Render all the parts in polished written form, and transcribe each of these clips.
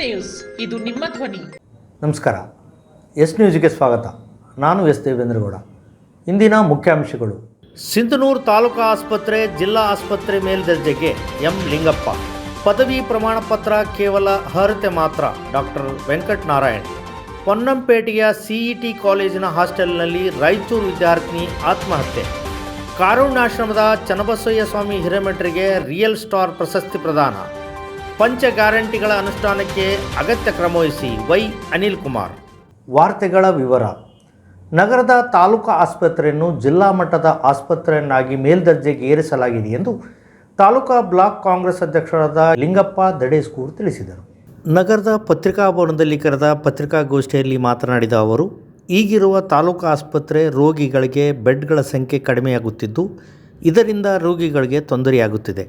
News, ಇದು ನಿಮ್ಮ ಧ್ವನಿ. ನಮಸ್ಕಾರ. ಎಸ್ ನ್ಯೂಸ್ಗೆ ಸ್ವಾಗತ. ನಾನು ಎಸ್ ದೇವೇಂದ್ರಗೌಡ. ಇಂದಿನ ಮುಖ್ಯಾಂಶಗಳು. ಸಿಂಧನೂರು ತಾಲೂಕಾ ಆಸ್ಪತ್ರೆ ಜಿಲ್ಲಾ ಆಸ್ಪತ್ರೆ ಮೇಲ್ದರ್ಜೆಗೆ ಎಂ ಲಿಂಗಪ್ಪ. ಪದವಿ ಪ್ರಮಾಣ ಪತ್ರ ಕೇವಲ ಅರ್ಹತೆ ಮಾತ್ರ. ಡಾಕ್ಟರ್ ವೆಂಕಟನಾರಾಯಣ್. ಪೊನ್ನಂಪೇಟೆಯ ಸಿಇಟಿ ಕಾಲೇಜಿನ ಹಾಸ್ಟೆಲ್ನಲ್ಲಿ ರಾಯಚೂರು ವಿದ್ಯಾರ್ಥಿನಿ ಆತ್ಮಹತ್ಯೆ. ಕಾರುಣ್ಯಾಶ್ರಮದ ಚನ್ನಬಸವಯ್ಯ ಸ್ವಾಮಿ ಹಿರೇಮಠರಿಗೆ ರಿಯಲ್ ಸ್ಟಾರ್ ಪ್ರಶಸ್ತಿ ಪ್ರದಾನ. ಪಂಚ ಗ್ಯಾರಂಟಿಗಳ ಅನುಷ್ಠಾನಕ್ಕೆ ಅಗತ್ಯ ಕ್ರಮ ವಹಿಸಿ ವೈ ಅನಿಲ್ ಕುಮಾರ್. ವಾರ್ತೆಗಳ ವಿವರ. ನಗರದ ತಾಲೂಕಾ ಆಸ್ಪತ್ರೆಯನ್ನು ಜಿಲ್ಲಾ ಮಟ್ಟದ ಆಸ್ಪತ್ರೆಯನ್ನಾಗಿ ಮೇಲ್ದರ್ಜೆಗೆ ಏರಿಸಲಾಗಿದೆ ಎಂದು ತಾಲೂಕಾ ಬ್ಲಾಕ್ ಕಾಂಗ್ರೆಸ್ ಅಧ್ಯಕ್ಷರಾದ ಲಿಂಗಪ್ಪ ದಡೇಸ್ಕೂರ್ ತಿಳಿಸಿದರು. ನಗರದ ಪತ್ರಿಕಾ ಭವನದಲ್ಲಿ ಕರೆದ ಪತ್ರಿಕಾಗೋಷ್ಠಿಯಲ್ಲಿ ಮಾತನಾಡಿದ ಅವರು, ಈಗಿರುವ ತಾಲೂಕಾ ಆಸ್ಪತ್ರೆ ರೋಗಿಗಳಿಗೆ ಬೆಡ್ಗಳ ಸಂಖ್ಯೆ ಕಡಿಮೆಯಾಗುತ್ತಿದ್ದು, ಇದರಿಂದ ರೋಗಿಗಳಿಗೆ ತೊಂದರೆಯಾಗುತ್ತಿದೆ.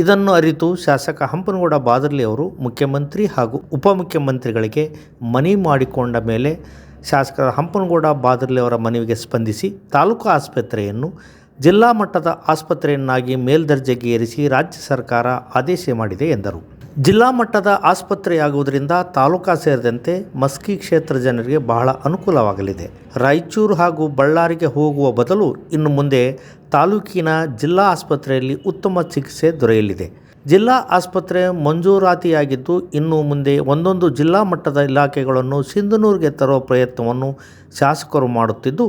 ಇದನ್ನು ಅರಿತು ಶಾಸಕ ಹಂಪನಗೌಡ ಬಾದರ್ಲಿ ಅವರು ಮುಖ್ಯಮಂತ್ರಿ ಹಾಗೂ ಉಪಮುಖ್ಯಮಂತ್ರಿಗಳಿಗೆ ಮನವಿ ಮಾಡಿಕೊಂಡ ಮೇಲೆ ಶಾಸಕ ಹಂಪನಗೌಡ ಬಾದರ್ಲಿ ಅವರ ಮನವಿಗೆ ಸ್ಪಂದಿಸಿ ತಾಲೂಕು ಆಸ್ಪತ್ರೆಯನ್ನು ಜಿಲ್ಲಾ ಮಟ್ಟದ ಆಸ್ಪತ್ರೆಯನ್ನಾಗಿ ಮೇಲ್ದರ್ಜೆಗೆ ಏರಿಸಿ ರಾಜ್ಯ ಸರ್ಕಾರ ಆದೇಶ ಮಾಡಿದೆ ಎಂದರು. ಜಿಲ್ಲಾ ಮಟ್ಟದ ಆಸ್ಪತ್ರೆಯಾಗುವುದರಿಂದ ತಾಲೂಕಾ ಸೇರಿದಂತೆ ಮಸ್ಕಿ ಕ್ಷೇತ್ರ ಜನರಿಗೆ ಬಹಳ ಅನುಕೂಲವಾಗಲಿದೆ. ರಾಯಚೂರು ಹಾಗೂ ಬಳ್ಳಾರಿಗೆ ಹೋಗುವ ಬದಲು ಇನ್ನು ಮುಂದೆ ತಾಲೂಕಿನ ಜಿಲ್ಲಾ ಆಸ್ಪತ್ರೆಯಲ್ಲಿ ಉತ್ತಮ ಚಿಕಿತ್ಸೆ ದೊರೆಯಲಿದೆ. ಜಿಲ್ಲಾ ಆಸ್ಪತ್ರೆ ಮಂಜೂರಾತಿಯಾಗಿದ್ದು, ಇನ್ನು ಮುಂದೆ ಒಂದೊಂದು ಜಿಲ್ಲಾ ಮಟ್ಟದ ಇಲಾಖೆಗಳನ್ನು ಸಿಂಧನೂರಿಗೆ ತರುವ ಪ್ರಯತ್ನವನ್ನು ಶಾಸಕರು ಮಾಡುತ್ತಿದ್ದು,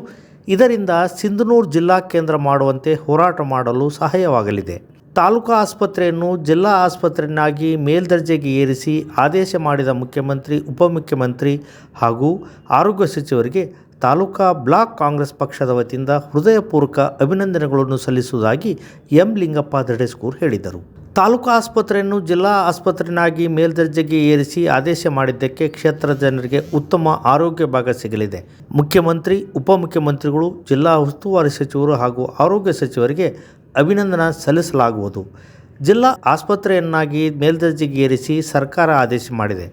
ಇದರಿಂದ ಸಿಂಧನೂರು ಜಿಲ್ಲಾ ಕೇಂದ್ರ ಮಾಡುವಂತೆ ಹೋರಾಟ ಮಾಡಲು ಸಹಾಯವಾಗಲಿದೆ. ತಾಲೂಕಾ ಆಸ್ಪತ್ರೆಯನ್ನು ಜಿಲ್ಲಾ ಆಸ್ಪತ್ರೆಯನ್ನಾಗಿ ಮೇಲ್ದರ್ಜೆಗೆ ಏರಿಸಿ ಆದೇಶ ಮಾಡಿದ ಮುಖ್ಯಮಂತ್ರಿ, ಉಪಮುಖ್ಯಮಂತ್ರಿ ಹಾಗೂ ಆರೋಗ್ಯ ಸಚಿವರಿಗೆ ತಾಲೂಕಾ ಬ್ಲಾಕ್ ಕಾಂಗ್ರೆಸ್ ಪಕ್ಷದ ವತಿಯಿಂದ ಹೃದಯಪೂರ್ವಕ ಅಭಿನಂದನೆಗಳನ್ನು ಸಲ್ಲಿಸುವುದಾಗಿ ಎಂ ಲಿಂಗಪ್ಪ ದಡೇಸ್ಕೂರ್ ಹೇಳಿದರು. ತಾಲೂಕಾ ಆಸ್ಪತ್ರೆಯನ್ನು ಜಿಲ್ಲಾ ಆಸ್ಪತ್ರೆಯನ್ನಾಗಿ ಮೇಲ್ದರ್ಜೆಗೆ ಏರಿಸಿ ಆದೇಶ ಮಾಡಿದ್ದಕ್ಕೆ ಕ್ಷೇತ್ರದ ಜನರಿಗೆ ಉತ್ತಮ ಆರೋಗ್ಯ ಭಾಗ ಸಿಗಲಿದೆ. ಮುಖ್ಯಮಂತ್ರಿ, ಉಪಮುಖ್ಯಮಂತ್ರಿಗಳು, ಜಿಲ್ಲಾ ಉಸ್ತುವಾರಿ ಸಚಿವರು ಹಾಗೂ ಆರೋಗ್ಯ ಸಚಿವರಿಗೆ ಅಭಿನಂದನೆ ಸಲ್ಲಿಸಲಾಗುವುದು. ಜಿಲ್ಲಾ ಆಸ್ಪತ್ರೆಯನ್ನಾಗಿ ಮೇಲ್ದರ್ಜೆಗೆ ಏರಿಸಿ ಸರ್ಕಾರ ಆದೇಶ ಮಾಡಿದೆ.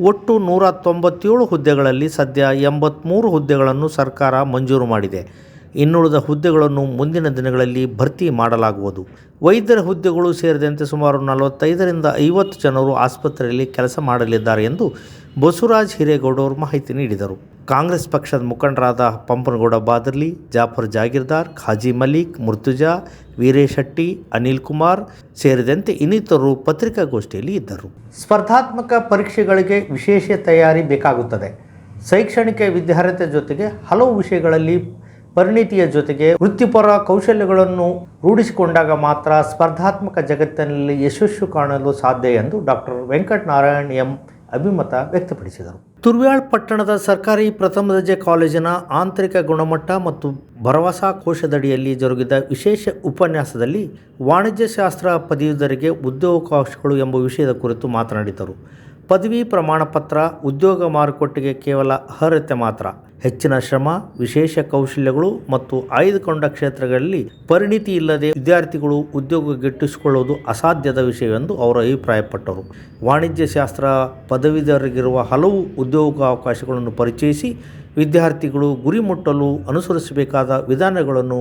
ಒಟ್ಟು 197 ಹುದ್ದೆಗಳಲ್ಲಿ ಸದ್ಯ 83 ಹುದ್ದೆಗಳನ್ನು ಸರ್ಕಾರ ಮಂಜೂರು ಮಾಡಿದೆ. ಇನ್ನುಳಿದ ಹುದ್ದೆಗಳನ್ನು ಮುಂದಿನ ದಿನಗಳಲ್ಲಿ ಭರ್ತಿ ಮಾಡಲಾಗುವುದು. ವೈದ್ಯರ ಹುದ್ದೆಗಳು ಸೇರಿದಂತೆ ಸುಮಾರು 45ರಿಂದ 50 ಜನರು ಆಸ್ಪತ್ರೆಯಲ್ಲಿ ಕೆಲಸ ಮಾಡಲಿದ್ದಾರೆ ಎಂದು ಬಸವರಾಜ ಹಿರೇಗೌಡರು ಮಾಹಿತಿ ನೀಡಿದರು. ಕಾಂಗ್ರೆಸ್ ಪಕ್ಷದ ಮುಖಂಡರಾದ ಪಂಪನಗೌಡ ಬಾದರ್ಲಿ, ಜಾಫರ್ ಜಾಗೀರ್ದಾರ್, ಖಾಜಿ ಮಲಿಕ್, ಮುರ್ತುಜಾ, ವೀರೇಶೆಟ್ಟಿ, ಅನಿಲ್ ಕುಮಾರ್ ಸೇರಿದಂತೆ ಇನ್ನಿತರರು ಪತ್ರಿಕಾಗೋಷ್ಠಿಯಲ್ಲಿ ಇದ್ದರು. ಸ್ಪರ್ಧಾತ್ಮಕ ಪರೀಕ್ಷೆಗಳಿಗೆ ವಿಶೇಷ ತಯಾರಿ ಬೇಕಾಗುತ್ತದೆ. ಶೈಕ್ಷಣಿಕ ವಿದ್ಯಾರ್ಹತೆ ಜೊತೆಗೆ ಹಲವು ವಿಷಯಗಳಲ್ಲಿ ಪರಿಣಿತಿಯ ಜೊತೆಗೆ ವೃತ್ತಿಪರ ಕೌಶಲ್ಯಗಳನ್ನು ರೂಢಿಸಿಕೊಂಡಾಗ ಮಾತ್ರ ಸ್ಪರ್ಧಾತ್ಮಕ ಜಗತ್ತಿನಲ್ಲಿ ಯಶಸ್ಸು ಕಾಣಲು ಸಾಧ್ಯ ಎಂದು ಡಾಕ್ಟರ್ ವೆಂಕಟನಾರಾಯಣ್ ಎಂ ಅಭಿಮತ ವ್ಯಕ್ತಪಡಿಸಿದರು. ತುರ್ವ್ಯಾಳ್ ಪಟ್ಟಣದ ಸರ್ಕಾರಿ ಪ್ರಥಮ ದರ್ಜೆ ಕಾಲೇಜಿನ ಆಂತರಿಕ ಗುಣಮಟ್ಟ ಮತ್ತು ಭರವಸಾ ಕೋಶದಡಿಯಲ್ಲಿ ಜರುಗಿದ ವಿಶೇಷ ಉಪನ್ಯಾಸದಲ್ಲಿ ವಾಣಿಜ್ಯಶಾಸ್ತ್ರ ಪದವೀಧರರಿಗೆ ಉದ್ಯೋಗಾವಕಾಶಗಳು ಎಂಬ ವಿಷಯದ ಕುರಿತು ಮಾತನಾಡಿದರು. ಪದವಿ ಪ್ರಮಾಣ ಪತ್ರ ಉದ್ಯೋಗ ಮಾರುಕಟ್ಟೆಗೆ ಕೇವಲ ಅರ್ಹತೆ ಮಾತ್ರ. ಹೆಚ್ಚಿನ ಶ್ರಮ, ವಿಶೇಷ ಕೌಶಲ್ಯಗಳು ಮತ್ತು ಆಯ್ದುಕೊಂಡ ಕ್ಷೇತ್ರಗಳಲ್ಲಿ ಪರಿಣಿತಿ ಇಲ್ಲದೆ ವಿದ್ಯಾರ್ಥಿಗಳು ಉದ್ಯೋಗ ಗಿಟ್ಟಿಸಿಕೊಳ್ಳುವುದು ಅಸಾಧ್ಯದ ವಿಷಯವೆಂದು ಅವರು ಅಭಿಪ್ರಾಯಪಟ್ಟರು. ವಾಣಿಜ್ಯಶಾಸ್ತ್ರ ಪದವೀಧರರಿಗಿರುವ ಹಲವು ಉದ್ಯೋಗಾವಕಾಶಗಳನ್ನು ಪರಿಚಯಿಸಿ ವಿದ್ಯಾರ್ಥಿಗಳು ಗುರಿ ಮುಟ್ಟಲು ಅನುಸರಿಸಬೇಕಾದ ವಿಧಾನಗಳನ್ನು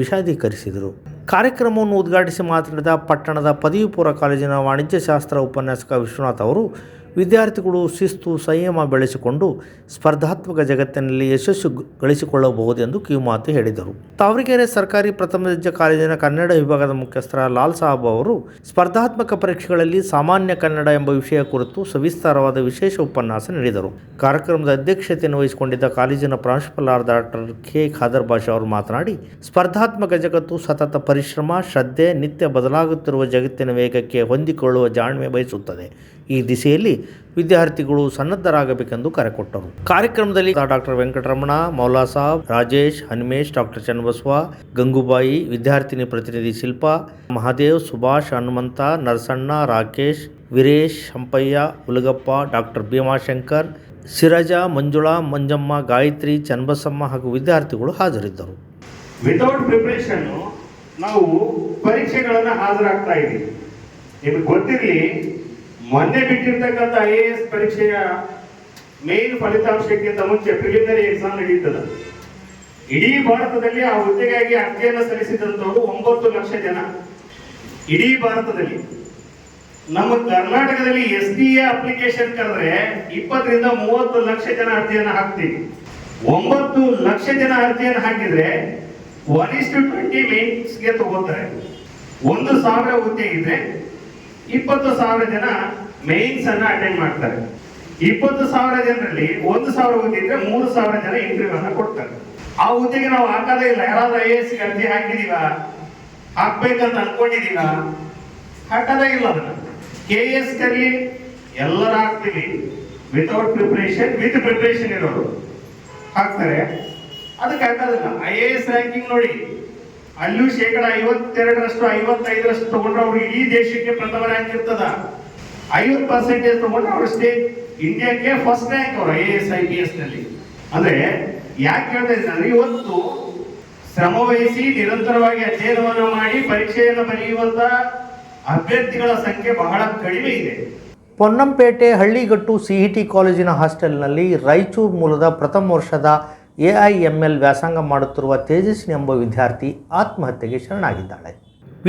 ವಿಶದೀಕರಿಸಿದರು. ಕಾರ್ಯಕ್ರಮವನ್ನು ಉದ್ಘಾಟಿಸಿ ಮಾತನಾಡಿದ ಪಟ್ಟಣದ ಪದವಿ ಪೂರ್ವ ಕಾಲೇಜಿನ ವಾಣಿಜ್ಯಶಾಸ್ತ್ರ ಉಪನ್ಯಾಸಕ ವಿಶ್ವನಾಥ್ ಅವರು, ವಿದ್ಯಾರ್ಥಿಗಳು ಶಿಸ್ತು, ಸಂಯಮ ಬೆಳೆಸಿಕೊಂಡು ಸ್ಪರ್ಧಾತ್ಮಕ ಜಗತ್ತಿನಲ್ಲಿ ಯಶಸ್ಸು ಗಳಿಸಿಕೊಳ್ಳಬಹುದೆಂದು ಕಿವಿಮಾತು ಹೇಳಿದರು. ತಾವರೆಕೆರೆ ಸರ್ಕಾರಿ ಪ್ರಥಮ ದರ್ಜೆ ಕಾಲೇಜಿನ ಕನ್ನಡ ವಿಭಾಗದ ಮುಖ್ಯಸ್ಥರ ಲಾಲ್ ಸಾಬ್ ಅವರು ಸ್ಪರ್ಧಾತ್ಮಕ ಪರೀಕ್ಷೆಗಳಲ್ಲಿ ಸಾಮಾನ್ಯ ಕನ್ನಡ ಎಂಬ ವಿಷಯ ಕುರಿತು ಸವಿಸ್ತಾರವಾದ ವಿಶೇಷ ಉಪನ್ಯಾಸ ನೀಡಿದರು. ಕಾರ್ಯಕ್ರಮದ ಅಧ್ಯಕ್ಷತೆಯನ್ನು ವಹಿಸಿಕೊಂಡಿದ್ದ ಕಾಲೇಜಿನ ಪ್ರಾಂಶುಪಾಲರಾದ ಡಾಕ್ಟರ್ ಕೆ ಖಾದರ್ ಬಾಷಾ ಅವರು ಮಾತನಾಡಿ, ಸ್ಪರ್ಧಾತ್ಮಕ ಜಗತ್ತು ಸತತ ಪರಿಶ್ರಮ, ಶ್ರದ್ಧೆ, ನಿತ್ಯ ಬದಲಾಗುತ್ತಿರುವ ಜಗತ್ತಿನ ವೇಗಕ್ಕೆ ಹೊಂದಿಕೊಳ್ಳುವ ಜಾಣ್ಮೆ ಬಯಸುತ್ತದೆ. ಈ ದಿಸೆಯಲ್ಲಿ ವಿದ್ಯಾರ್ಥಿಗಳು ಸನ್ನದ್ಧರಾಗಬೇಕೆಂದು ಕರೆ ಕೊಟ್ಟರು. ಕಾರ್ಯಕ್ರಮದಲ್ಲಿ ಡಾಕ್ಟರ್ ವೆಂಕಟರಮಣ, ಮೌಲಾ ಸಾಬ್, ರಾಜೇಶ್, ಹನುಮೇಶ್, ಡಾಕ್ಟರ್ ಚನ್ನಬಸವ, ಗಂಗೂಬಾಯಿ, ವಿದ್ಯಾರ್ಥಿನಿ ಪ್ರತಿನಿಧಿ ಶಿಲ್ಪಾ, ಮಹಾದೇವ್, ಸುಭಾಷ್, ಹನುಮಂತ, ನರಸಣ್ಣ, ರಾಕೇಶ್, ವೀರೇಶ್, ಹಂಪಯ್ಯ, ಹುಲಗಪ್ಪ, ಡಾಕ್ಟರ್ ಭೀಮಾಶಂಕರ್, ಸಿರಜಾ, ಮಂಜುಳಾ, ಮಂಜಮ್ಮ, ಗಾಯತ್ರಿ, ಚನ್ನಬಸಮ್ಮ ಹಾಗೂ ವಿದ್ಯಾರ್ಥಿಗಳು ಹಾಜರಿದ್ದರು. ವಿತೌಟ್ ಪ್ರಿಪರೇಷನ್ ನಾವು ಪರೀಕ್ಷೆಗಳನ್ನು ಹಾಜರಾಗ್ತಾ ಇದ್ದೀವಿ. ನಿಮಗೆ ಗೊತ್ತಿರಲಿ, ಮೊನ್ನೆ ಬಿಟ್ಟಿರ್ತಕ್ಕಂಥ IAS ಪರೀಕ್ಷೆಯ ಮೇನ್ ಫಲಿತಾಂಶಕ್ಕಿಂತ ಮುಂಚೆ ಪ್ರಿಲಿಮಿನರಿ ಎಕ್ಸಾಮ್ ನಡೀತದ. ಇಡೀ ಭಾರತದಲ್ಲಿ ಆ ಹುದ್ದೆಗಾಗಿ ಅರ್ಜಿಯನ್ನು ಸಲ್ಲಿಸಿದಂಥವರು 9 ಲಕ್ಷ ಜನ. ಇಡೀ ಭಾರತದಲ್ಲಿ ನಮ್ಮ ಕರ್ನಾಟಕದಲ್ಲಿ SDA ಅಪ್ಲಿಕೇಶನ್ ಕರೆದ್ರೆ 20 ರಿಂದ 30 ಲಕ್ಷ ಜನ ಅರ್ಜಿಯನ್ನು ಹಾಕ್ತೀವಿ. 9 ಲಕ್ಷ ಜನ ಅರ್ಜಿಯನ್ನು ಹಾಕಿದ್ರೆ 1:20 ಮೇನ್ಸ್ಗೆ ತಗೋತಾರೆ. 1,000 ಹುದ್ದೆ ಇದ್ರೆ 20,000 ಜನ ಮೇನ್ಸ್ ಅನ್ನ ಅಟೆಂಡ್ ಮಾಡ್ತಾರೆ. 20,000 ಜನರಲ್ಲಿ 1,000 ಹುದ್ದೆ ಇದ್ರೆ 3,000 ಜನ ಇಂಟರ್ವ್ಯೂ ಅನ್ನ ಕೊಡ್ತಾರೆ. ಆ ಹುದ್ದೆಗೆ ನಾವು ಹಾಕೋದೇ ಇಲ್ಲ. ಯಾರಾದ್ರೂ IAS ಅರ್ಜಿ ಹಾಕಿದೀವ, ಹಾಕ್ಬೇಕಂತ ಅನ್ಕೊಂಡಿದೀವ, ಹಾಕೋದೇ ಇಲ್ಲ. ಅದನ್ನ KS ಕರ್ಲಿ ಎಲ್ಲರೂ ಹಾಕ್ತೀವಿ. ವಿತೌಟ್ ಪ್ರಿಪರೇಷನ್, ವಿತ್ ಪ್ರಿಪರೇಷನ್ ಇರೋರು ಹಾಕ್ತಾರೆ. ಅದಕ್ಕೆ ಹಾಕೋದಿಲ್ಲ. IAS ರ್ಯಾಂಕಿಂಗ್ ನೋಡಿ, ಅಲ್ಲೂ 52%, 55% ತಗೊಂಡ್ರೆ ಅವ್ರು ಇಡೀ ದೇಶಕ್ಕೆ ಪ್ರಥಮ ರ್ಯಾಂಕ್ ಇರ್ತದ. 50% ತಗೊಂಡ್ರೆ ಅವ್ರು ಸ್ಟೇಟ್ ಇಂಡಿಯಾಕ್ಕೆ ಫಸ್ಟ್ ರ್ಯಾಂಕ್ ಅವರು IAS IPS ನಲ್ಲಿ. ಅಂದ್ರೆ ಯಾಕೆ ಹೇಳ್ತಾ ಇದ್ದೀನಿ ಅಂದ್ರೆ, ಇವತ್ತು ಶ್ರಮ ವಹಿಸಿ ನಿರಂತರವಾಗಿ ಅಧ್ಯಯನವನ್ನು ಮಾಡಿ ಪರೀಕ್ಷೆಯನ್ನು ಬರೆಯುವಂತ ಅಭ್ಯರ್ಥಿಗಳ ಸಂಖ್ಯೆ ಬಹಳ ಕಡಿಮೆ ಇದೆ. ಪೊನ್ನಂಪೇಟೆ ಹಳ್ಳಿಗಟ್ಟು CET ಕಾಲೇಜಿನ ಹಾಸ್ಟೆಲ್ನಲ್ಲಿ ರಾಯಚೂರು ಮೂಲದ ಪ್ರಥಮ ವರ್ಷದ AIML ವ್ಯಾಸಂಗ ಮಾಡುತ್ತಿರುವ ತೇಜಸ್ವಿನಿ ಎಂಬ ವಿದ್ಯಾರ್ಥಿ ಆತ್ಮಹತ್ಯೆಗೆ ಶರಣಾಗಿದ್ದಾಳೆ.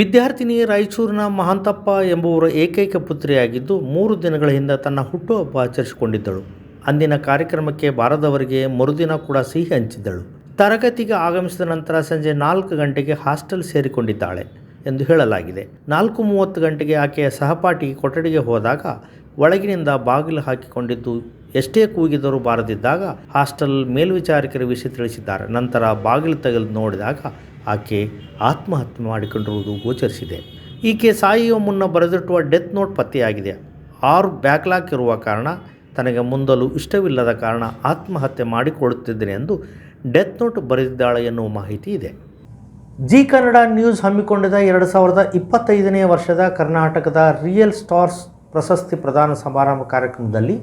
ವಿದ್ಯಾರ್ಥಿನಿ ರಾಯಚೂರಿನ ಮಹಾಂತಪ್ಪ ಎಂಬುವರ ಏಕೈಕ ಪುತ್ರಿಯಾಗಿದ್ದು 3 ದಿನಗಳ ಹಿಂದೆ ತನ್ನ ಹುಟ್ಟುಹಬ್ಬ ಆಚರಿಸಿಕೊಂಡಿದ್ದಳು. ಅಂದಿನ ಕಾರ್ಯಕ್ರಮಕ್ಕೆ ಬಾರದವರಿಗೆ ಮರುದಿನ ಕೂಡ ಸಿಹಿ ಹಂಚಿದ್ದಳು. ತರಗತಿಗೆ ಆಗಮಿಸಿದ ನಂತರ ಸಂಜೆ 4 ಗಂಟೆಗೆ ಹಾಸ್ಟೆಲ್ ಸೇರಿಕೊಂಡಿದ್ದಾಳೆ ಎಂದು ಹೇಳಲಾಗಿದೆ. 4:30 ಗಂಟೆಗೆ ಆಕೆಯ ಸಹಪಾಠಿ ಕೊಠಡಿಗೆ ಹೋದಾಗ ಒಳಗಿನಿಂದ ಬಾಗಿಲು ಹಾಕಿಕೊಂಡಿದ್ದು ಎಷ್ಟೇ ಕೂಗಿದರೂ ಬಾರದಿದ್ದಾಗ ಹಾಸ್ಟೆಲ್ ಮೇಲ್ವಿಚಾರಕರ ವಿಷಯ ತಿಳಿಸಿದ್ದಾರೆ. ನಂತರ ಬಾಗಿಲು ತೆಗೆದು ನೋಡಿದಾಗ ಆಕೆ ಆತ್ಮಹತ್ಯೆ ಮಾಡಿಕೊಂಡಿರುವುದು ಗೋಚರಿಸಿದೆ. ಈಕೆ ಸಾಯುವ ಮುನ್ನ ಬರೆದಿಟ್ಟುವ ಡೆತ್ ನೋಟ್ ಪತ್ತೆಯಾಗಿದೆ. 6 ಬ್ಯಾಕ್ಲಾಗ್ ಇರುವ ಕಾರಣ ತನಗೆ ಮುಂದಲು ಇಷ್ಟವಿಲ್ಲದ ಕಾರಣ ಆತ್ಮಹತ್ಯೆ ಮಾಡಿಕೊಳ್ಳುತ್ತಿದ್ದೇನೆ ಎಂದು ಡೆತ್ ನೋಟ್ ಬರೆದಿದ್ದಾಳೆ ಎನ್ನುವ ಮಾಹಿತಿ ಇದೆ. ಜಿ ಕನ್ನಡ ನ್ಯೂಸ್ ಹಮ್ಮಿಕೊಂಡಿದ್ದ 2025ನೇ ವರ್ಷದ ಕರ್ನಾಟಕದ ರಿಯಲ್ ಸ್ಟಾರ್ಸ್ ಪ್ರಶಸ್ತಿ ಪ್ರದಾನ ಸಮಾರಂಭ ಕಾರ್ಯಕ್ರಮದಲ್ಲಿ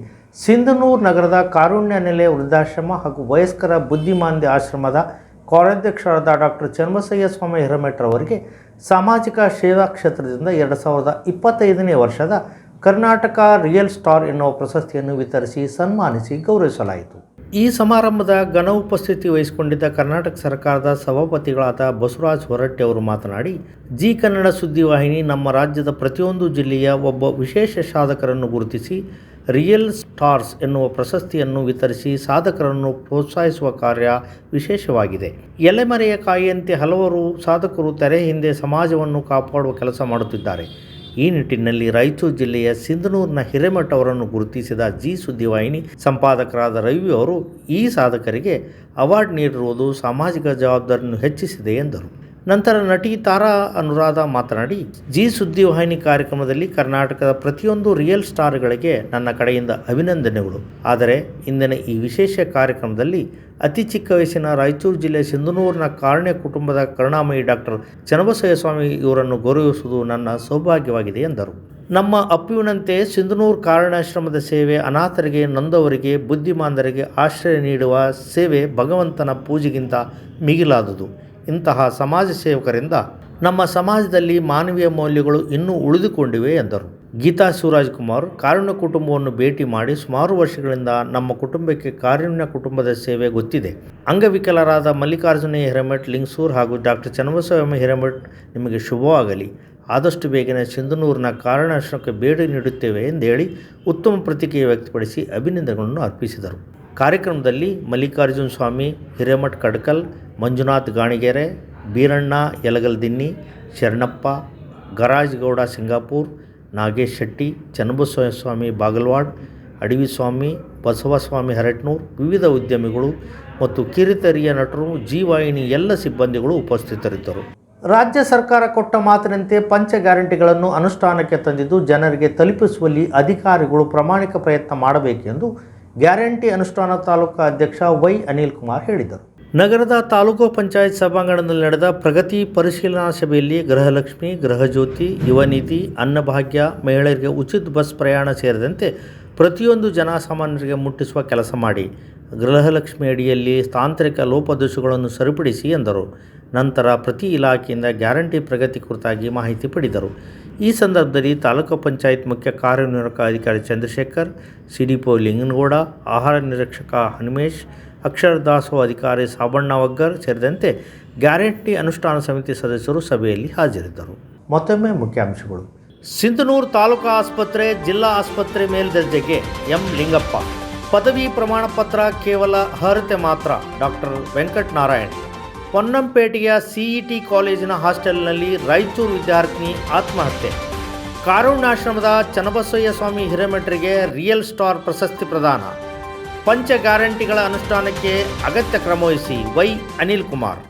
ಸಿಂಧನೂರು ನಗರದ ಕಾರುಣ್ಯ ನೆಲೆ ವೃದ್ಧಾಶ್ರಮ ಹಾಗೂ ವಯಸ್ಕರ ಬುದ್ಧಿಮಾಂದ್ಯ ಆಶ್ರಮದ ಕಾರ್ಯಾಧ್ಯಕ್ಷರಾದ ಡಾಕ್ಟರ್ ಚನ್ನಬಸಯ್ಯ ಸ್ವಾಮಿ ಹಿರೇಮಠ್ ಅವರಿಗೆ ಸಾಮಾಜಿಕ ಸೇವಾ ಕ್ಷೇತ್ರದಿಂದ 2025ನೇ ವರ್ಷದ ಕರ್ನಾಟಕ ರಿಯಲ್ ಸ್ಟಾರ್ ಎನ್ನುವ ಪ್ರಶಸ್ತಿಯನ್ನು ವಿತರಿಸಿ ಸನ್ಮಾನಿಸಿ ಗೌರವಿಸಲಾಯಿತು. ಈ ಸಮಾರಂಭದ ಘನ ಉಪಸ್ಥಿತಿ ವಹಿಸಿಕೊಂಡಿದ್ದ ಕರ್ನಾಟಕ ಸರ್ಕಾರದ ಸಭಾಪತಿಗಳಾದ ಬಸವರಾಜ ಹೊರಟ್ಟಿ ಅವರು ಮಾತನಾಡಿ, ಜಿ ಕನ್ನಡ ಸುದ್ದಿವಾಹಿನಿ ನಮ್ಮ ರಾಜ್ಯದ ಪ್ರತಿಯೊಂದು ಜಿಲ್ಲೆಯ ಒಬ್ಬ ವಿಶೇಷ ಸಾಧಕರನ್ನು ಗುರುತಿಸಿ ರಿಯಲ್ ಸ್ಟಾರ್ಸ್ ಎನ್ನುವ ಪ್ರಶಸ್ತಿಯನ್ನು ವಿತರಿಸಿ ಸಾಧಕರನ್ನು ಪ್ರೋತ್ಸಾಹಿಸುವ ಕಾರ್ಯ ವಿಶೇಷವಾಗಿದೆ. ಎಲೆಮರೆಯ ಕಾಯಿಯಂತೆ ಹಲವರು ಸಾಧಕರು ತೆರೆ ಹಿಂದೆ ಸಮಾಜವನ್ನು ಕಾಪಾಡುವ ಕೆಲಸ ಮಾಡುತ್ತಿದ್ದಾರೆ. ಈ ನಿಟ್ಟಿನಲ್ಲಿ ರಾಯಚೂರು ಜಿಲ್ಲೆಯ ಸಿಂಧನೂರಿನ ಹಿರೇಮಠ್ ಅವರನ್ನು ಗುರುತಿಸಿದ ಜಿ ಸುದ್ದಿವಾಹಿನಿ ಸಂಪಾದಕರಾದ ರವಿ ಅವರು ಈ ಸಾಧಕರಿಗೆ ಅವಾರ್ಡ್ ನೀಡಿರುವುದು ಸಾಮಾಜಿಕ ಜವಾಬ್ದಾರಿಯನ್ನು ಹೆಚ್ಚಿಸಿದೆ ಎಂದರು. ನಂತರ ನಟಿ ತಾರಾ ಅನುರಾಧ ಮಾತನಾಡಿ, ಜಿ ಸುದ್ದಿವಾಹಿನಿ ಕಾರ್ಯಕ್ರಮದಲ್ಲಿ ಕರ್ನಾಟಕದ ಪ್ರತಿಯೊಂದು ರಿಯಲ್ ಸ್ಟಾರ್ಗಳಿಗೆ ನನ್ನ ಕಡೆಯಿಂದ ಅಭಿನಂದನೆಗಳು. ಆದರೆ ಇಂದಿನ ಈ ವಿಶೇಷ ಕಾರ್ಯಕ್ರಮದಲ್ಲಿ ಅತಿ ಚಿಕ್ಕ ವಯಸ್ಸಿನ ರಾಯಚೂರು ಜಿಲ್ಲೆ ಸಿಂಧನೂರಿನ ಕಾರುಣ್ಯ ಕುಟುಂಬದ ಕರುಣಾಮಯಿ ಡಾಕ್ಟರ್ ಚನ್ನಬಸಯ್ಯ ಸ್ವಾಮಿ ಇವರನ್ನು ಗೌರವಿಸುವುದು ನನ್ನ ಸೌಭಾಗ್ಯವಾಗಿದೆ ಎಂದರು. ನಮ್ಮ ಅಪ್ಪುವಿನಂತೆ ಸಿಂಧನೂರು ಕಾರುಣ್ಯಾಶ್ರಮದ ಸೇವೆ ಅನಾಥರಿಗೆ, ನೊಂದವರಿಗೆ, ಬುದ್ಧಿಮಾಂದರಿಗೆ ಆಶ್ರಯ ನೀಡುವ ಸೇವೆ ಭಗವಂತನ ಪೂಜೆಗಿಂತ ಮಿಗಿಲಾದುದು. ಇಂತಹ ಸಮಾಜ ಸೇವಕರಿಂದ ನಮ್ಮ ಸಮಾಜದಲ್ಲಿ ಮಾನವೀಯ ಮೌಲ್ಯಗಳು ಇನ್ನೂ ಉಳಿದುಕೊಂಡಿವೆ ಎಂದರು. ಗೀತಾ ಶಿವರಾಜ್ಕುಮಾರ್ ಕಾರುಣ್ಯ ಕುಟುಂಬವನ್ನು ಭೇಟಿ ಮಾಡಿ ಸುಮಾರು ವರ್ಷಗಳಿಂದ ನಮ್ಮ ಕುಟುಂಬಕ್ಕೆ ಕಾರುಣ್ಯ ಕುಟುಂಬದ ಸೇವೆ ಗೊತ್ತಿದೆ. ಅಂಗವಿಕಲರಾದ ಮಲ್ಲಿಕಾರ್ಜುನ ಹಿರೇಮಠ್ ಲಿಂಗಸೂರು ಹಾಗೂ ಡಾಕ್ಟರ್ ಚನ್ನಬಸವಯ್ಯ ಹಿರೇಮಠ್ ನಿಮಗೆ ಶುಭವಾಗಲಿ. ಆದಷ್ಟು ಬೇಗನೆ ಸಿಂಧನೂರಿನ ಕಾರುಣ್ಯಾಶ್ರಮಕ್ಕೆ ಭೇಟಿ ನೀಡುತ್ತೇವೆ ಎಂದೇಳಿ ಉತ್ತಮ ಪ್ರತಿಕ್ರಿಯೆ ವ್ಯಕ್ತಪಡಿಸಿ ಅಭಿನಂದನೆಗಳನ್ನು ಅರ್ಪಿಸಿದರು. ಕಾರ್ಯಕ್ರಮದಲ್ಲಿ ಮಲ್ಲಿಕಾರ್ಜುನ ಸ್ವಾಮಿ ಹಿರೇಮಠ್ ಕಡ್ಕಲ್, ಮಂಜುನಾಥ್ ಗಾಣಿಗೆರೆ, ಬೀರಣ್ಣ ಯಲಗಲ್ದಿನ್ನಿ, ಶರಣಪ್ಪ, ಗರಾಜ್ಗೌಡ ಸಿಂಗಾಪುರ್, ನಾಗೇಶ್ ಶೆಟ್ಟಿ, ಚನ್ನಬಸವಯ್ಯ ಸ್ವಾಮಿ ಬಾಗಲವಾಡ್, ಅಡವಿಸ್ವಾಮಿ, ಬಸವಸ್ವಾಮಿ ಹರಟ್ನೂರ್, ವಿವಿಧ ಉದ್ಯಮಿಗಳು ಮತ್ತು ಕಿರುತೆರೆಯ ನಟರು, ಜಿ ವಾಹಿನಿ ಎಲ್ಲ ಸಿಬ್ಬಂದಿಗಳು ಉಪಸ್ಥಿತರಿದ್ದರು. ರಾಜ್ಯ ಸರ್ಕಾರ ಕೊಟ್ಟ ಮಾತಿನಂತೆ ಪಂಚ ಗ್ಯಾರಂಟಿಗಳನ್ನು ಅನುಷ್ಠಾನಕ್ಕೆ ತಂದಿದ್ದು ಜನರಿಗೆ ತಲುಪಿಸುವಲ್ಲಿ ಅಧಿಕಾರಿಗಳು ಪ್ರಾಮಾಣಿಕ ಪ್ರಯತ್ನ ಮಾಡಬೇಕೆಂದು ಗ್ಯಾರಂಟಿ ಅನುಷ್ಠಾನ ತಾಲೂಕಾ ಅಧ್ಯಕ್ಷ ವೈ ಅನಿಲ್ ಕುಮಾರ್ ಹೇಳಿದರು. ನಗರದ ತಾಲೂಕು ಪಂಚಾಯತ್ ಸಭಾಂಗಣದಲ್ಲಿ ನಡೆದ ಪ್ರಗತಿ ಪರಿಶೀಲನಾ ಸಭೆಯಲ್ಲಿ ಗೃಹಲಕ್ಷ್ಮಿ, ಗೃಹಜ್ಯೋತಿ, ಯುವ ನಿಧಿ, ಅನ್ನಭಾಗ್ಯ, ಮಹಿಳೆಯರಿಗೆ ಉಚಿತ ಬಸ್ ಪ್ರಯಾಣ ಸೇರಿದಂತೆ ಪ್ರತಿಯೊಂದು ಜನಸಾಮಾನ್ಯರಿಗೆ ಮುಟ್ಟಿಸುವ ಕೆಲಸ ಮಾಡಿ ಗೃಹಲಕ್ಷ್ಮಿ ಅಡಿಯಲ್ಲಿ ತಾಂತ್ರಿಕ ಲೋಪದೋಷಗಳನ್ನು ಸರಿಪಡಿಸಿ ಎಂದರು. ನಂತರ ಪ್ರತಿ ಇಲಾಖೆಯಿಂದ ಗ್ಯಾರಂಟಿ ಪ್ರಗತಿ ಕುರಿತಾಗಿ ಮಾಹಿತಿ ಪಡೆದರು. ಈ ಸಂದರ್ಭದಲ್ಲಿ ತಾಲೂಕು ಪಂಚಾಯತ್ ಮುಖ್ಯ ಕಾರ್ಯನಿರ್ವಾಹಕ ಅಧಿಕಾರಿ ಚಂದ್ರಶೇಖರ್, ಸಿಡಿಪೋ ಲಿಂಗನಗೌಡ, ಆಹಾರ ನಿರೀಕ್ಷಕ ಹನುಮೇಶ್, ಅಕ್ಷರ ದಾಸೋಹ ಅಧಿಕಾರಿ ಸಾಬಣ್ಣ ವಗ್ಗರ್ ಸೇರಿದಂತೆ ಗ್ಯಾರಂಟಿ ಅನುಷ್ಠಾನ ಸಮಿತಿ ಸದಸ್ಯರು ಸಭೆಯಲ್ಲಿ ಹಾಜರಿದ್ದರು. ಮತ್ತೊಮ್ಮೆ ಮುಖ್ಯಾಂಶಗಳು. ಸಿಂಧನೂರು ತಾಲೂಕಾ ಆಸ್ಪತ್ರೆ ಜಿಲ್ಲಾ ಆಸ್ಪತ್ರೆ ಮೇಲ್ದರ್ಜೆಗೆ ಎಂ ಲಿಂಗಪ್ಪ. ಪದವಿ ಪ್ರಮಾಣ ಪತ್ರ ಕೇವಲ ಅರ್ಹತೆ ಮಾತ್ರ. ಡಾಕ್ಟರ್ ವೆಂಕಟನಾರಾಯಣ್. ಪೊನ್ನಂಪೇಟೆಯ ಸಿಇಟಿ ಕಾಲೇಜಿನ ಹಾಸ್ಟೆಲ್ನಲ್ಲಿ ರಾಯಚೂರು ವಿದ್ಯಾರ್ಥಿನಿ ಆತ್ಮಹತ್ಯೆ. ಕಾರುಣ್ಯಾಶ್ರಮದ ಚನ್ನಬಸವಯ್ಯ ಸ್ವಾಮಿ ಹಿರೇಮಠರಿಗೆ ರಿಯಲ್ ಸ್ಟಾರ್ ಪ್ರಶಸ್ತಿ ಪ್ರದಾನ. ಪಂಚ ಗ್ಯಾರಂಟಿಗಳ ಅನುಷ್ಠಾನಕ್ಕೆ ಅಗತ್ಯ ಕ್ರಮ ವಹಿಸಿ ವೈ ಅನಿಲ್ ಕುಮಾರ್.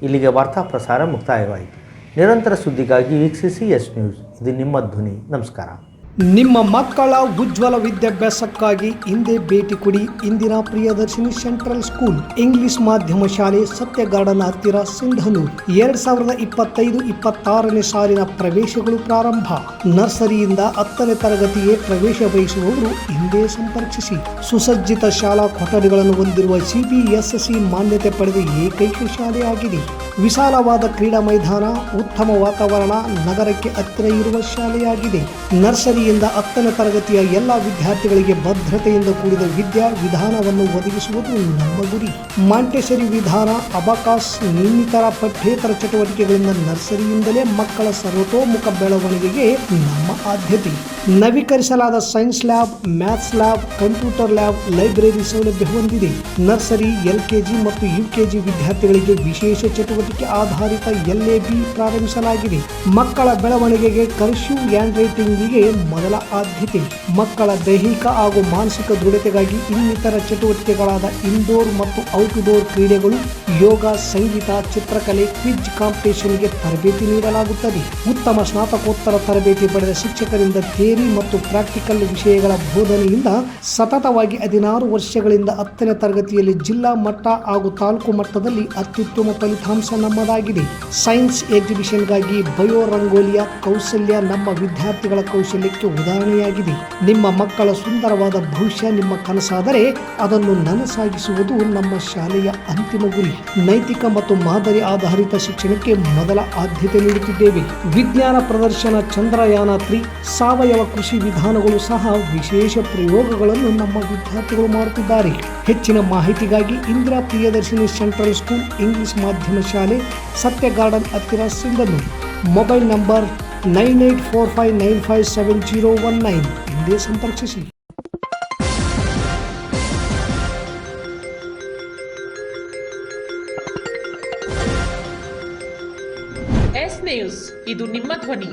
ಇಲ್ಲಿಗೆ ವಾರ್ತಾ ಪ್ರಸಾರ ಮುಕ್ತಾಯವಾಯಿತು. ನಿರಂತರ ಸುದ್ದಿಗಾಗಿ ವೀಕ್ಷಿಸಿ ಎಸ್ ನ್ಯೂಸ್. ಇದು ನಿಮ್ಮ ಧ್ವನಿ. ನಮಸ್ಕಾರ. ನಿಮ್ಮ ಮಕ್ಕಳ ಉಜ್ವಲ ವಿದ್ಯಾಭ್ಯಾಸಕ್ಕಾಗಿ ಹಿಂದೆ ಭೇಟಿ ಕೊಡಿ ಇಂದಿನ ಪ್ರಿಯದರ್ಶಿನಿ ಸೆಂಟ್ರಲ್ ಸ್ಕೂಲ್ ಇಂಗ್ಲಿಷ್ ಮಾಧ್ಯಮ ಶಾಲೆ, ಸತ್ಯ ಗಾರ್ಡನ್ ಹತ್ತಿರ, ಸಿಂಧನೂರು. 2025-26ನೇ ಸಾಲಿನ ಪ್ರವೇಶಗಳು ಪ್ರಾರಂಭ. ನರ್ಸರಿಯಿಂದ 10ನೇ ತರಗತಿಗೆ ಪ್ರವೇಶ ಬಯಸುವವರು ಹಿಂದೆ ಸಂಪರ್ಕಿಸಿ. ಸುಸಜ್ಜಿತ ಶಾಲಾ ಕೊಠಡಿಗಳನ್ನು ಹೊಂದಿರುವ CBSE ಮಾನ್ಯತೆ ಪಡೆದ ಏಕೈಕ ಶಾಲೆಯಾಗಿದೆ. ವಿಶಾಲವಾದ ಕ್ರೀಡಾ ಮೈದಾನ, ಉತ್ತಮ ವಾತಾವರಣ, ನಗರಕ್ಕೆ ಹತ್ತಿರ ಇರುವ ಶಾಲೆಯಾಗಿದೆ. ನರ್ಸರಿಯಿಂದ 10ನೇ ತರಗತಿಯ ಎಲ್ಲ ವಿದ್ಯಾರ್ಥಿಗಳಿಗೆ ಭದ್ರತೆಯಿಂದ ಕೂಡಿದ ವಿದ್ಯಾ ವಿಧಾನವನ್ನು ಒದಗಿಸುವುದು ನಮ್ಮ ಗುರಿ. ಮಾಂಟೆಸರಿ ವಿಧಾನ, ಅಬಕಾಸ್ ಇನ್ನಿತರ ಪಠ್ಯೇತರ ಚಟುವಟಿಕೆಗಳಿಂದ ನರ್ಸರಿಯಿಂದಲೇ ಮಕ್ಕಳ ಸರ್ವತೋಮುಖ ಬೆಳವಣಿಗೆಗೆ ನಮ್ಮ ಆದ್ಯತೆ. ನವೀಕರಿಸಲಾದ science lab, maths lab, computer lab, library ಸೌಲಭ್ಯ ಹೊಂದಿದೆ. ನರ್ಸರಿ, LKG ಮತ್ತು UKG ವಿದ್ಯಾರ್ಥಿಗಳಿಗೆ ವಿಶೇಷ ಚಟುವಟಿಕೆ ಆಧಾರಿತ LAB ಪ್ರಾರಂಭಿಸಲಾಗಿದೆ. ಮಕ್ಕಳ ಬೆಳವಣಿಗೆಗೆ ಕರ್ಸಿವ್ ಹ್ಯಾಂಡ್ ರೈಟಿಂಗಿಗೆ ಮೊದಲ ಆದ್ಯತೆ. ಮಕ್ಕಳ ದೈಹಿಕ ಹಾಗೂ ಮಾನಸಿಕ ದೃಢತೆಗಾಗಿ ಇನ್ನಿತರ ಚಟುವಟಿಕೆಗಳಾದ ಇಂಡೋರ್ ಮತ್ತು ಔಟ್ಡೋರ್ ಕ್ರೀಡೆಗಳು, ಯೋಗ, ಸಂಗೀತ, ಚಿತ್ರಕಲೆ, ಕ್ವಿಜ್ ಕಾಂಪಿಟೇಷನ್ಗೆ ತರಬೇತಿ ನೀಡಲಾಗುತ್ತದೆ. ಉತ್ತಮ ಸ್ನಾತಕೋತ್ತರ ತರಬೇತಿ ಪಡೆದ ಶಿಕ್ಷಕರಿಂದ ಥಿಯರಿ ಮತ್ತು ಪ್ರಾಕ್ಟಿಕಲ್ ವಿಷಯಗಳ ಬೋಧನೆಯಿಂದ ಸತತವಾಗಿ 16 ವರ್ಷಗಳಿಂದ 10ನೇ ತರಗತಿಯಲ್ಲಿ ಜಿಲ್ಲಾ ಮಟ್ಟ ಹಾಗೂ ತಾಲೂಕು ಮಟ್ಟದಲ್ಲಿ ಅತ್ಯುತ್ತಮ ಫಲಿತಾಂಶ ನಮ್ಮದಾಗಿದೆ. ಸೈನ್ಸ್ ಎಕ್ಸಿಬಿಷನ್ಗಾಗಿ ಬಯೋ ರಂಗೋಲಿಯ ಕೌಶಲ್ಯ ನಮ್ಮ ವಿದ್ಯಾರ್ಥಿಗಳ ಕೌಶಲ್ಯಕ್ಕೆ ಉದಾಹರಣೆಯಾಗಿದೆ. ನಿಮ್ಮ ಮಕ್ಕಳ ಸುಂದರವಾದ ಭವಿಷ್ಯ ನಿಮ್ಮ ಕನಸಾದರೆ ಅದನ್ನು ನನಸಾಗಿಸುವುದು ನಮ್ಮ ಶಾಲೆಯ ಅಂತಿಮ ಗುರಿ. ನೈತಿಕ ಮತ್ತು ಮಾದರಿ ಆಧಾರಿತ ಶಿಕ್ಷಣಕ್ಕೆ ಮೊದಲ ಆದ್ಯತೆ ನೀಡುತ್ತಿದ್ದೇವೆ. ವಿಜ್ಞಾನ ಪ್ರದರ್ಶನ, ಚಂದ್ರಯಾನ 3, ಸಾವಯವ ಕೃಷಿ ವಿಧಾನಗಳು ಸಹ ವಿಶೇಷ ಪ್ರಯೋಗಗಳನ್ನು ನಮ್ಮ ವಿದ್ಯಾರ್ಥಿಗಳು ಮಾಡುತ್ತಿದ್ದಾರೆ. ಹೆಚ್ಚಿನ ಮಾಹಿತಿಗಾಗಿ Indira Priyadarshini central school English ಮಾಧ್ಯಮ ಶಾಲೆ, ಸತ್ಯ ಗಾರ್ಡನ್ ಹತ್ತಿರ, ಸಿಂಧನೂರು. ಮೊಬೈಲ್ ನಂಬರ್ 9845957019 ಹಿಂದೆ ಸಂಪರ್ಕಿಸಿ. ಎಸ್ ನ್ಯೂಸ್, ಇದು ನಿಮ್ಮ ಧ್ವನಿ.